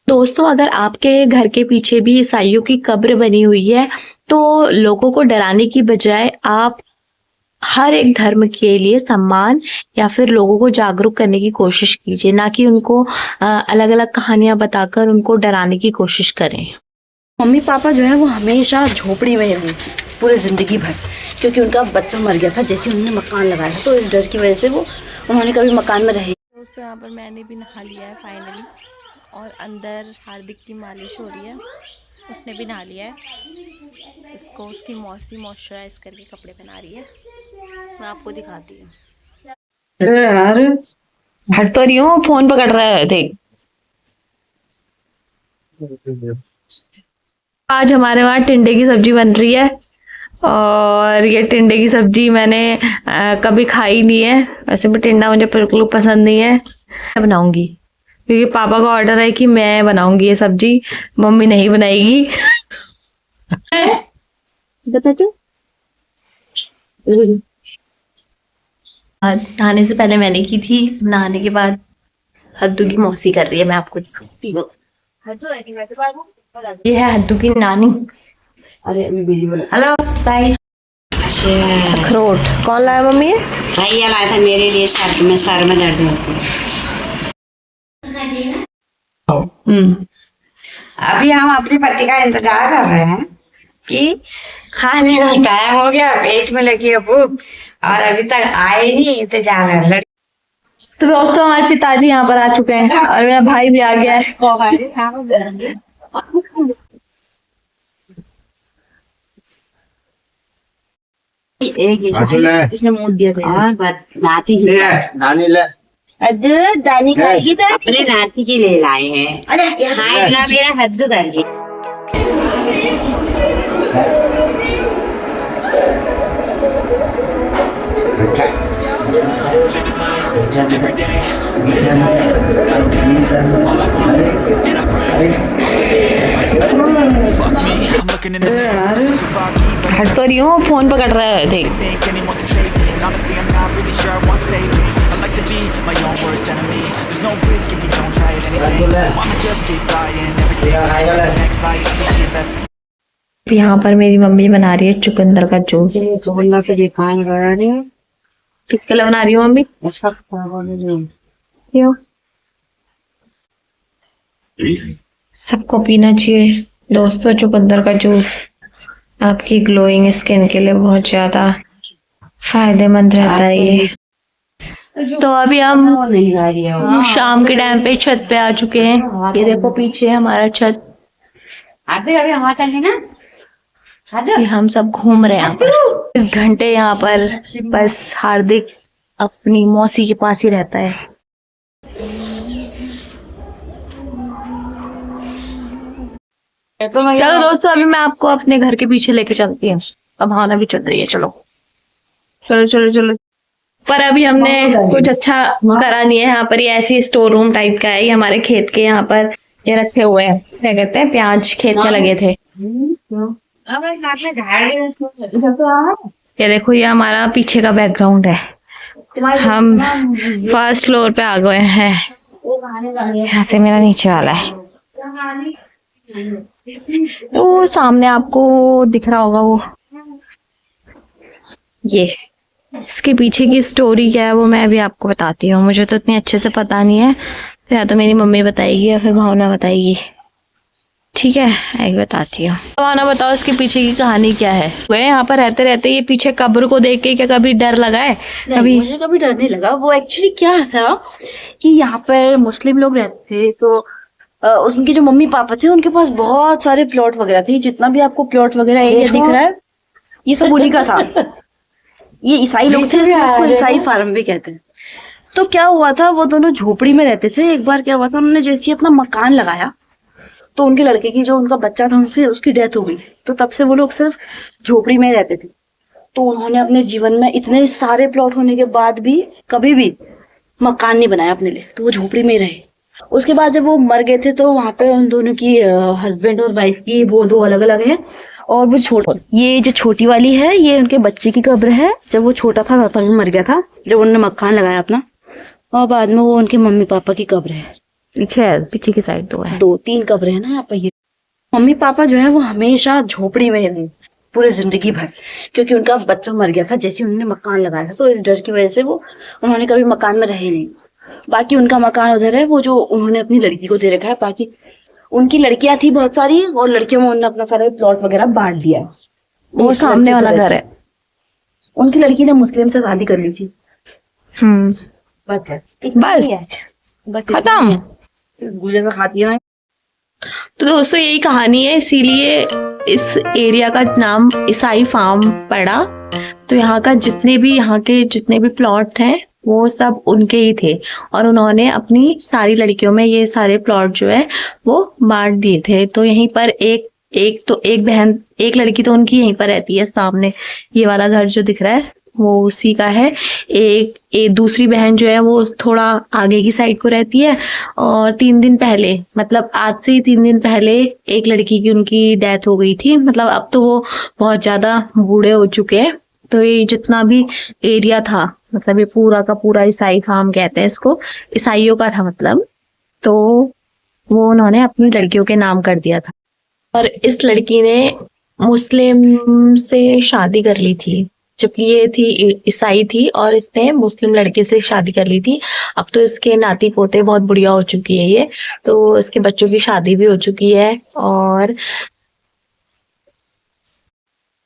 दोस्तों, अगर आपके घर के पीछे भी ईसाइयों की कब्र बनी हुई है, तो लोगों को डराने की बजाय आप हर एक धर्म के लिए सम्मान या फिर लोगों को जागरूक करने की कोशिश कीजिए, ना कि उनको अलग-अलग कहानियां बताकर उनको डराने की कोशिश करें। मम्मी पापा जो है वो हमेशा झोपड़ी में रहे पूरे ज़िंदगी भर, क्योंकि उनका बच्चा मर गया था जैसे उन्होंने मकान लगाया, तो इस डर की वजह से वो उन्होंने कभी मकान में रहे। दोस्तों, यहाँ पर मैंने भी नहा लिया है फाइनली, और अंदर हार्दिक की मालिश हो रही है। उसने भी नहा लिया है। इसको उसकी मौसी मॉइस्चराइज करके कपड़े पहना रही है। मैं आपको दिखाती हूँ। यार हट तो रही हूँ, फोन पकड़ रहा है देख। आज हमारे वहाँ टिंडे की सब्जी बन रही है, और ये टिंडे की सब्जी मैंने कभी खाई नहीं है। वैसे भी टिंडा मुझे बिल्कुल पसंद नहीं है। मैं बनाऊंगी क्योंकि पापा का ऑर्डर है कि मैं बनाऊंगी ये सब्जी, मम्मी नहीं बनाएगी। नहाने से पहले मैंने की थी, नहाने के बाद हद्दू की मौसी कर रही है। मैं आपको दिखाती हूँ। ये है हद्दू की नानी। अरे हेलो गाइस। अखरोट कौन लाया मम्मी? भैया लाया था मेरे लिए, सर में दर्द होती है। अभी हम अपने पति का इंतजार कर रहे हैं कि खाने का टाइम हो गया, पेट में लगी है भूख और अभी तक आए नहीं, इंतजार कर रहे। तो दोस्तों, हमारे पिताजी यहाँ पर आ चुके हैं और मेरा भाई भी आ गया है। इसने मुंह दिया था। नाती की दानी खाएगी तो अपने नाती की ले लाए हैं। अरे खाएगा मेरा हद्दू करके। हट तो रही हूँ, फोन पकड़ रहा है देख। यहाँ पर मेरी मम्मी बना रही है चुकंदर का जूस। किसके लिए बना रही हो मम्मी? क्यों? सबको पीना चाहिए दोस्तों चुकंदर का जूस। आपकी ग्लोइंग स्किन के लिए बहुत ज्यादा फायदेमंद रहता है ये। तो अभी हम शाम के टाइम पे छत पे आ चुके हैं। ये देखो पीछे हमारा छत। अभी हवा चल रही ना, ये हम सब घूम रहे हैं यहाँ पर। इस घंटे यहाँ पर बस हार्दिक अपनी मौसी के पास ही रहता है। चलो दोस्तों, अभी मैं आपको अपने घर के पीछे लेके चलती हूँ। अब भावना भी चल रही है। चलो चलो चलो चलो। पर अभी हमने कुछ अच्छा करा नहीं है। यहाँ पर ये ऐसी स्टोर रूम टाइप का है। ये हमारे खेत के यहाँ पर ये रखे हुए हैं, क्या कहते हैं, प्याज खेत में लगे थे। ये देखो, ये हमारा पीछे का बैकग्राउंड है। हम फर्स्ट फ्लोर पे आ गए हैं। यहाँ से मेरा नीचे वाला है। वो सामने आपको दिख रहा होगा, वो ये इसके पीछे की स्टोरी क्या है वो मैं अभी आपको बताती हूँ। मुझे तो इतनी अच्छे से पता नहीं है, तो या तो मेरी मम्मी बताएगी या फिर भावना बताएगी। ठीक है, एक बताती हूँ। भावना बताओ, इसके पीछे की कहानी क्या है? वे यहाँ पर रहते रहते ये पीछे कब्र को देख के क्या कभी डर लगा है? कभी मुझे कभी डर नहीं लगा। वो एक्चुअली क्या था कि यहाँ पर मुस्लिम लोग रहते थे, तो उनके जो मम्मी पापा थे उनके पास बहुत सारे प्लॉट वगैरह थे। जितना भी आपको प्लॉट वगैरह एरिया दिख रहा है ये सब उन्हीं का था। ये ईसाई लोग थे, इसको ईसाई फार्म भी कहते हैं। तो क्या हुआ था, वो दोनों झोपड़ी में रहते थे। एक बार क्या हुआ था, उन्होंने जैसे ही अपना मकान लगाया तो उनके लड़के की जो उनका बच्चा था उसकी डेथ हो गई। तो तब से वो लोग सिर्फ झोपड़ी में रहते थे। तो उन्होंने अपने जीवन में इतने सारे प्लॉट होने के बाद भी कभी भी मकान नहीं बनाया अपने लिए, तो वो झोपड़ी में रहे। उसके बाद जब वो मर गए थे तो वहां पे उन दोनों की हस्बैंड और वाइफ की वो दो अलग अलग हैं। और वो ये जो छोटी वाली है ये उनके बच्चे की कब्र है। जब वो छोटा था तब मर गया था, जब उन्होंने मकान लगाया अपना, और बाद में वो उनके मम्मी पापा की कब्र है। पीछे है, पीछे की साइड 2 है। 2-3 कब्रें हैं ना यहाँ पे। ये मम्मी पापा जो है वो हमेशा झोपड़ी में रहे पूरे जिंदगी भर, क्योंकि उनका बच्चा मर गया था जैसे उन्होंने मकान लगाया था, तो इस डर की वजह से वो उन्होंने कभी मकान में रहे नहीं। बाकी उनका मकान उधर है, वो जो उन्होंने अपनी लड़की को दे रखा है। बाकी उनकी लड़कियां थी बहुत सारी, और लड़कियों में उन्होंने अपना सारा प्लॉट वगैरह बांट दिया है। वो सामने वाला घर है। उनकी लड़की ने मुस्लिम से शादी कर ली थी। बस खत्म। गुजर खाती है ना। तो दोस्तों यही कहानी है, इसीलिए इस एरिया का नाम ईसाई फार्म पड़ा। तो यहाँ के जितने भी प्लॉट हैं वो सब उनके ही थे, और उन्होंने अपनी सारी लड़कियों में ये सारे प्लॉट जो है वो बांट दिए थे। तो यहीं पर एक लड़की तो उनकी यहीं पर रहती है, सामने ये वाला घर जो दिख रहा है वो उसी का है। एक दूसरी बहन जो है वो थोड़ा आगे की साइड को रहती है, और 3 दिन पहले, मतलब आज से ही 3 दिन पहले एक लड़की की उनकी डेथ हो गई थी। मतलब अब तो वो बहुत ज्यादा बूढ़े हो चुके हैं। तो ये जितना भी एरिया था, मतलब ये पूरा का पूरा ईसाई फार्म कहते हैं इसको, ईसाइयों का था मतलब। तो वो उन्होंने अपनी लड़कियों के नाम कर दिया था। और इस लड़की ने मुस्लिम से शादी कर ली थी, जबकि ये थी ईसाई थी, और इसने मुस्लिम लड़के से शादी कर ली थी। अब तो इसके नाती पोते बहुत बुढ़िया हो चुकी है ये, तो इसके बच्चों की शादी भी हो चुकी है। और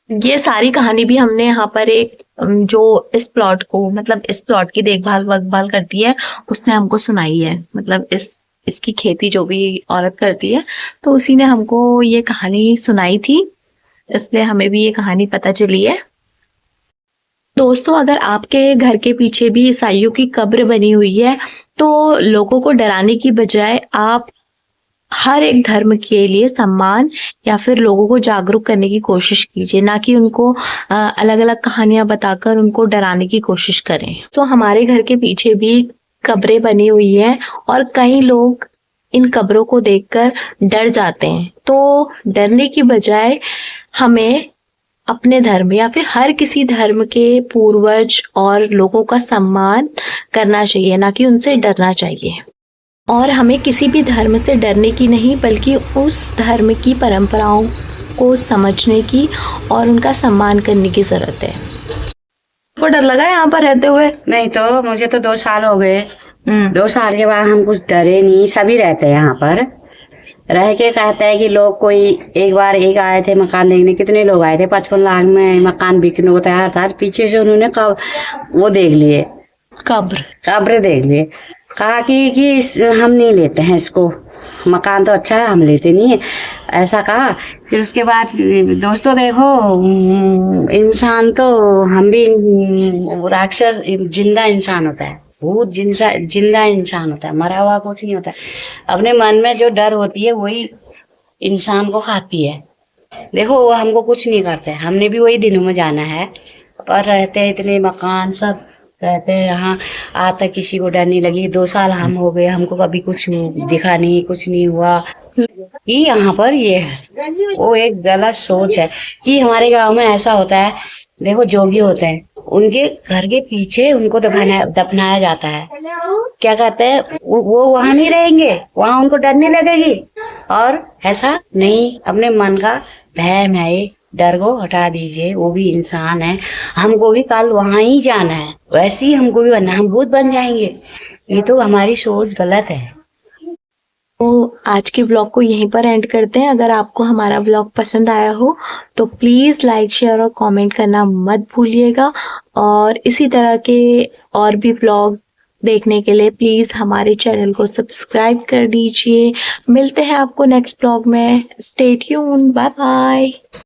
ये सारी कहानी भी हमने यहाँ पर एक जो इस प्लॉट को, मतलब इस प्लॉट की देखभाल करती है, उसने हमको सुनाई है। मतलब इसकी खेती जो भी औरत करती है, तो उसी ने हमको ये कहानी सुनाई थी, इसलिए हमें भी ये कहानी पता चली है। दोस्तों अगर आपके घर के पीछे भी ईसाइयों की कब्र बनी हुई है, तो लोगों को डराने की बजाय आप हर एक धर्म के लिए सम्मान या फिर लोगों को जागरूक करने की कोशिश कीजिए, ना कि उनको अलग अलग कहानियां बताकर उनको डराने की कोशिश करें। तो हमारे घर के पीछे भी कब्रें बनी हुई हैं, और कई लोग इन कब्रों को देखकर डर जाते हैं। तो डरने की बजाय हमें अपने धर्म या फिर हर किसी धर्म के पूर्वज और लोगों का सम्मान करना चाहिए, ना कि उनसे डरना चाहिए। और हमें किसी भी धर्म से डरने की नहीं, बल्कि उस धर्म की परंपराओं को समझने की और उनका सम्मान करने की जरूरत है। आपको डर लगा यहाँ पर रहते हुए? नहीं तो मुझे तो 2 साल हो गए। 2 साल के बाद हम कुछ डरे नहीं, सभी रहते हैं यहाँ पर। रह के कहते हैं कि लोग कोई एक आए थे मकान देखने, कितने लोग आए थे, 55 लाख में मकान बिकने को तैयार था। पीछे से उन्होंने वो देख लिए, कब्र देख लिए। कहा कि हम नहीं लेते हैं इसको, मकान तो अच्छा है, हम लेते नहीं है, ऐसा कहा। फिर उसके बाद दोस्तों देखो, इंसान तो हम भी राक्षस जिंदा इंसान होता है, भूत जिंदा इंसान होता है, मरा हुआ कुछ नहीं होता है। अपने मन में जो डर होती है वही इंसान को खाती है। देखो वो हमको कुछ नहीं करते, हमने भी वही दिनों में जाना है, पर रहते हैं इतने मकान सब रहते हैं यहाँ। आज तक किसी को डर नहीं लगी। 2 साल हम हो गए, हमको कभी कुछ दिखा नहीं, कुछ नहीं हुआ। ये यहाँ पर ये है, वो एक गलत सोच है कि हमारे गांव में ऐसा होता है। देखो जोगी होते हैं, उनके घर के पीछे उनको दफनाया जाता है। क्या कहते हैं, वो वहां नहीं रहेंगे, वहां उनको डर नहीं लगेगी। और ऐसा नहीं, अपने मन का वहम है, ये डर को हटा दीजिए। वो भी इंसान है, हमको भी कल वहां ही जाना है, वैसे ही हमको भी बनना, हम भूत बन जाएंगे। ये तो हमारी सोच गलत है। तो आज के ब्लॉग को यहीं पर एंड करते हैं। अगर आपको हमारा ब्लॉग पसंद आया हो तो प्लीज़ लाइक, शेयर और कमेंट करना मत भूलिएगा। और इसी तरह के और भी ब्लॉग देखने के लिए प्लीज़ हमारे चैनल को सब्सक्राइब कर दीजिए। मिलते हैं आपको नेक्स्ट ब्लॉग में। Stay tuned, bye bye.